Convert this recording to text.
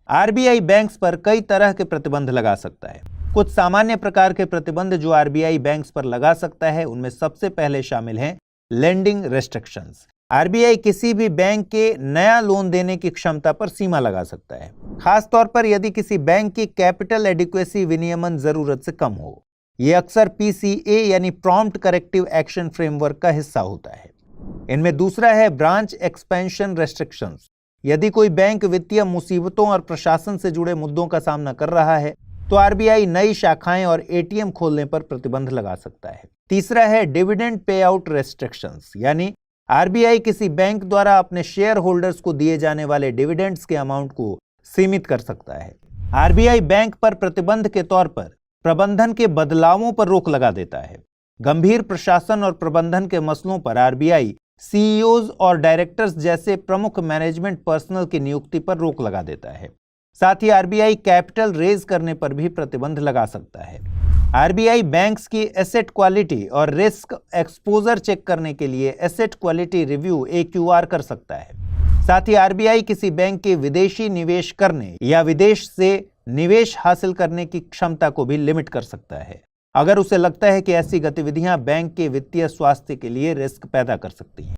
RBI banks पर कई तरह के प्रतिबंध लगा सकता है। कुछ सामान्य प्रकार के प्रतिबंध जो आरबीआई बैंक्स पर लगा सकता है उनमें सबसे पहले शामिल हैं लेंडिंग रेस्ट्रिक्शंस। आरबीआई किसी भी बैंक के नया लोन देने की क्षमता पर सीमा लगा सकता है, खासतौर पर यदि किसी बैंक की कैपिटल एडिक्वेसी विनियमन जरूरत से कम हो। यह अक्सर पीसीए यानी प्रॉम्प्ट करेक्टिव एक्शन फ्रेमवर्क का हिस्सा होता है। इनमें दूसरा है ब्रांच एक्सपेंशन रेस्ट्रिक्शंस। यदि कोई बैंक वित्तीय मुसीबतों और प्रशासन से जुड़े मुद्दों का सामना कर रहा है तो आरबीआई नई शाखाएं और एटीएम खोलने पर प्रतिबंध लगा सकता है। तीसरा है डिविडेंड पे आउट रेस्ट्रिक्शंस, यानी आरबीआई किसी बैंक द्वारा अपने शेयर होल्डर्स को दिए जाने वाले डिविडेंड्स के अमाउंट को सीमित कर सकता है। आरबीआई बैंक पर प्रतिबंध के तौर पर प्रबंधन के बदलावों पर रोक लगा देता है। गंभीर प्रशासन और प्रबंधन के मसलों पर आरबीआई सीईओज और डायरेक्टर्स जैसे प्रमुख मैनेजमेंट पर्सनल की नियुक्ति पर रोक लगा देता है। साथ ही आरबीआई कैपिटल रेज करने पर भी प्रतिबंध लगा सकता है। आरबीआई बैंक्स की एसेट क्वालिटी और रिस्क एक्सपोजर चेक करने के लिए एसेट क्वालिटी रिव्यू AQR कर सकता है। साथ ही आरबीआई किसी बैंक के विदेशी निवेश करने या विदेश से निवेश हासिल करने की क्षमता को भी लिमिट कर सकता है, अगर उसे लगता है कि ऐसी गतिविधियां बैंक के वित्तीय स्वास्थ्य के लिए रिस्क पैदा कर सकती हैं।